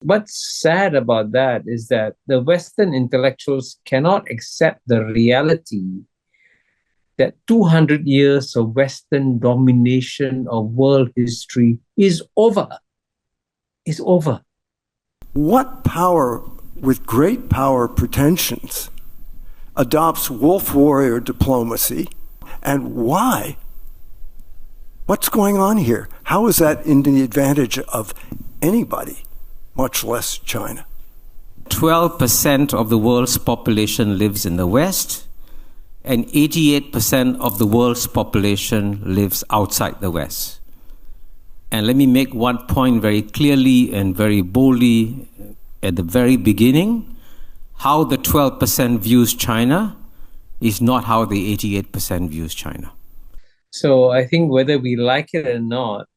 What's sad about that is that the Western intellectuals cannot accept the reality that 200 years of Western domination of world history is over. Is over. What power with great power pretensions adopts wolf warrior diplomacy, and why? What's going on here? How is that in the advantage of anybody, much less China? 12% of the world's population lives in the West, and 88% of the world's population lives outside the West. And let me make one point very clearly and very boldly at the very beginning. How the 12% views China is not how the 88% views China. So I think whether we like it or not,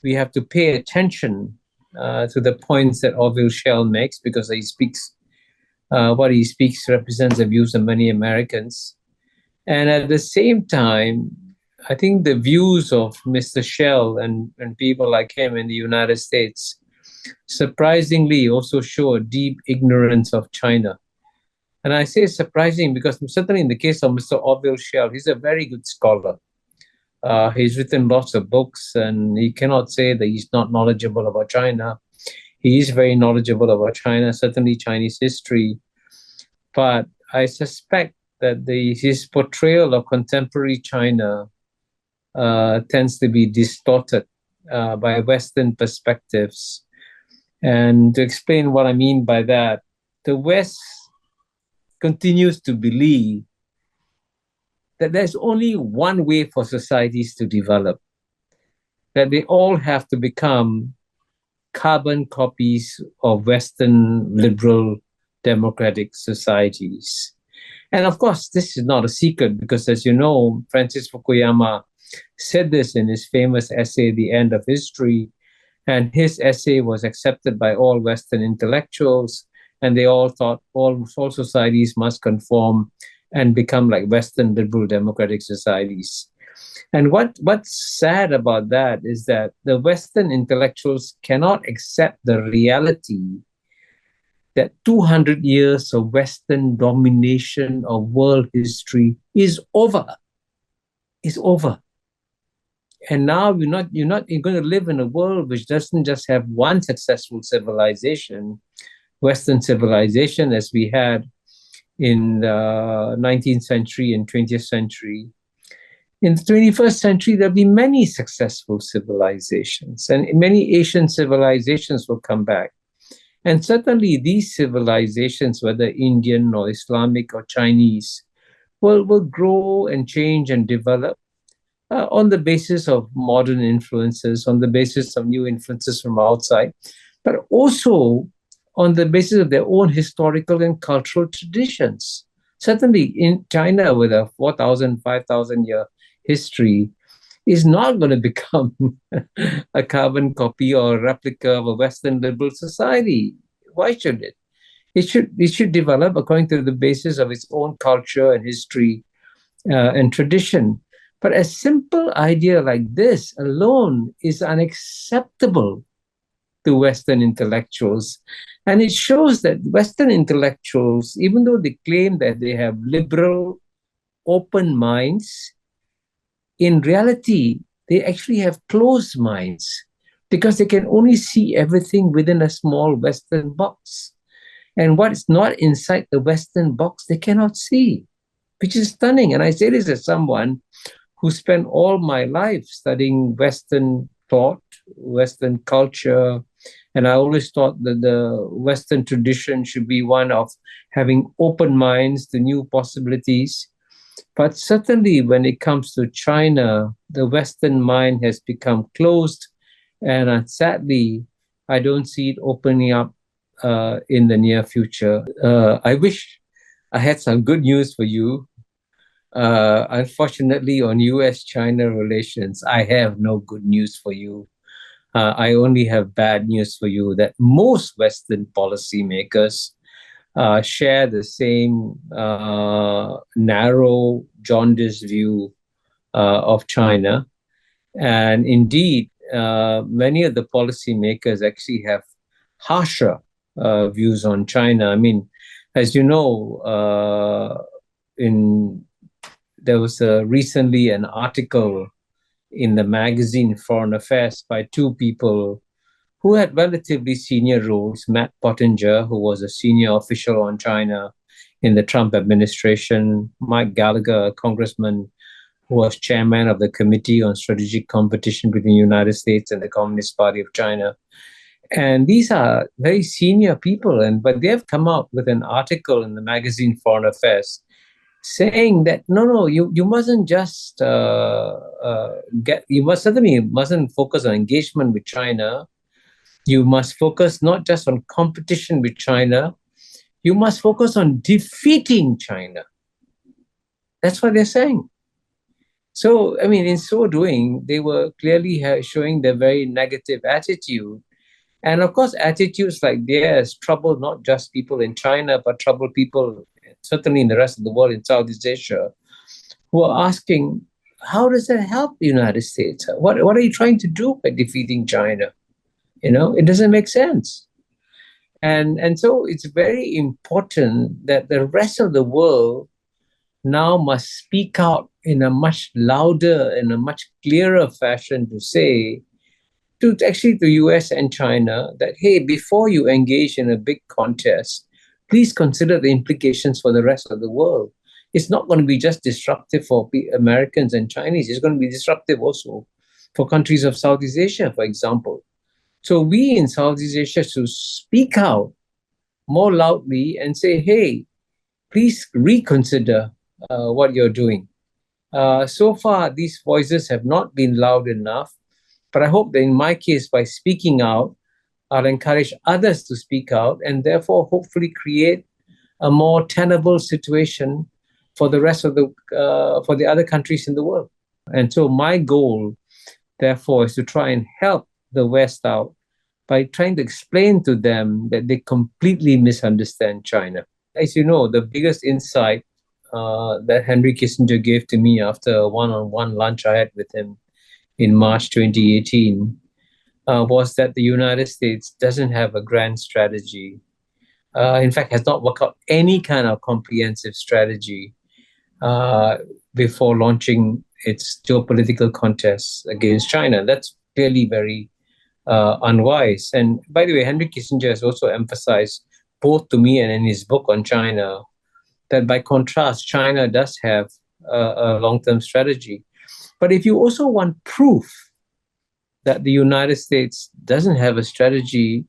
we have to pay attention to the points that Orville Schell makes, because he speaks, what he speaks represents the views of many Americans. And at the same time, I think the views of Mr. Schell and people like him in the United States surprisingly also show a deep ignorance of China. And I say surprising because certainly in the case of Mr. Orville Schell, he's a very good scholar. He's written lots of books, and he cannot say that he's not knowledgeable about China. He is very knowledgeable about China, certainly Chinese history. But I suspect that his portrayal of contemporary China tends to be distorted by Western perspectives. And to explain what I mean by that, the West continues to believe that there's only one way for societies to develop, that they all have to become carbon copies of Western liberal democratic societies. And of course, this is not a secret because, as you know, Francis Fukuyama said this in his famous essay, The End of History, and his essay was accepted by all Western intellectuals, and they all thought all societies must conform and become like Western liberal democratic societies. And what's sad about that is that the Western intellectuals cannot accept the reality that 200 years of Western domination of world history is over. Is over. And now you're going to live in a world which doesn't just have one successful civilization, Western civilization, as we had in the 19th century and 20th century. In the 21st century, there'll be many successful civilizations, and many Asian civilizations will come back. And certainly these civilizations, whether Indian or Islamic or Chinese, will grow and change and develop on the basis of modern influences, on the basis of new influences from outside, but also on the basis of their own historical and cultural traditions. Certainly in China, with a 4,000, 5,000 year history, is not going to become a carbon copy or a replica of a Western liberal society. Why should it? It should develop according to the basis of its own culture and history and tradition. But a simple idea like this alone is unacceptable to Western intellectuals. And it shows that Western intellectuals, even though they claim that they have liberal, open minds, in reality, they actually have closed minds because they can only see everything within a small Western box. And what is not inside the Western box, they cannot see, which is stunning. And I say this as someone who spent all my life studying Western thought, Western culture, and I always thought that the Western tradition should be one of having open minds to new possibilities. But certainly when it comes to China, the Western mind has become closed. And sadly, I don't see it opening up in the near future. I wish I had some good news for you. Unfortunately, on US-China relations, I have no good news for you. I only have bad news for you that most Western policymakers share the same narrow, jaundiced view of China. And indeed, many of the policymakers actually have harsher views on China. I mean, as you know, there was recently an article in the magazine Foreign Affairs by two people who had relatively senior roles. Matt Pottinger, who was a senior official on China in the Trump administration, Mike Gallagher, a congressman who was chairman of the Committee on Strategic Competition between the United States and the Communist Party of China. And these are very senior people, but they have come out with an article in the magazine Foreign Affairs saying that no, you mustn't just mustn't focus on engagement with China. You must focus not just on competition with China. You must focus on defeating China. That's what they're saying. So, I mean, in so doing, they were clearly showing their very negative attitude. And of course, attitudes like theirs trouble not just people in China, but trouble people certainly in the rest of the world, in Southeast Asia, who are asking, how does that help the United States? What are you trying to do by defeating China? It doesn't make sense. And so it's very important that the rest of the world now must speak out in a much louder and a much clearer fashion to say to the US and China that, hey, before you engage in a big contest, please consider the implications for the rest of the world. It's not going to be just disruptive for Americans and Chinese. It's going to be disruptive also for countries of Southeast Asia, for example. So we in Southeast Asia should speak out more loudly and say, hey, please reconsider what you're doing. So far, these voices have not been loud enough, but I hope that in my case, by speaking out, I'll encourage others to speak out and therefore hopefully create a more tenable situation for the rest of for the other countries in the world. And so my goal, therefore, is to try and help the West out by trying to explain to them that they completely misunderstand China. As you know, the biggest insight that Henry Kissinger gave to me after a one-on-one lunch I had with him in March 2018 was that the United States doesn't have a grand strategy. In fact, has not worked out any kind of comprehensive strategy before launching its geopolitical contests against China. That's clearly very unwise. And by the way, Henry Kissinger has also emphasized, both to me and in his book on China, that by contrast, China does have a long-term strategy. But if you also want proof that the United States doesn't have a strategy,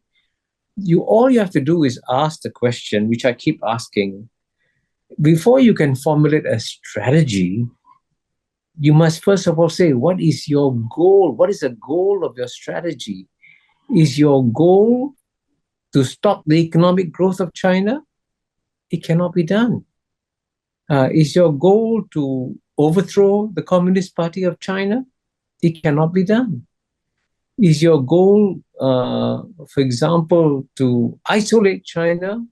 all you have to do is ask the question, which I keep asking. Before you can formulate a strategy, you must first of all say, what is your goal? What is the goal of your strategy? Is your goal to stop the economic growth of China? It cannot be done. Is your goal to overthrow the Communist Party of China? It cannot be done. Is your goal, for example, to isolate China?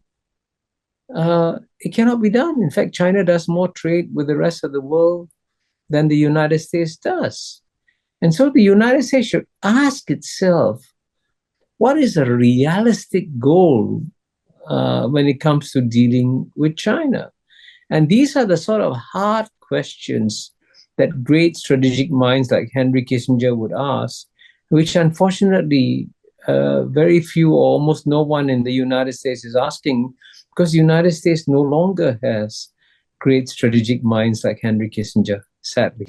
It cannot be done. In fact, China does more trade with the rest of the world than the United States does. And so the United States should ask itself, what is a realistic goal when it comes to dealing with China? And these are the sort of hard questions that great strategic minds like Henry Kissinger would ask, which unfortunately very few or almost no one in the United States is asking, because the United States no longer has great strategic minds like Henry Kissinger, sadly.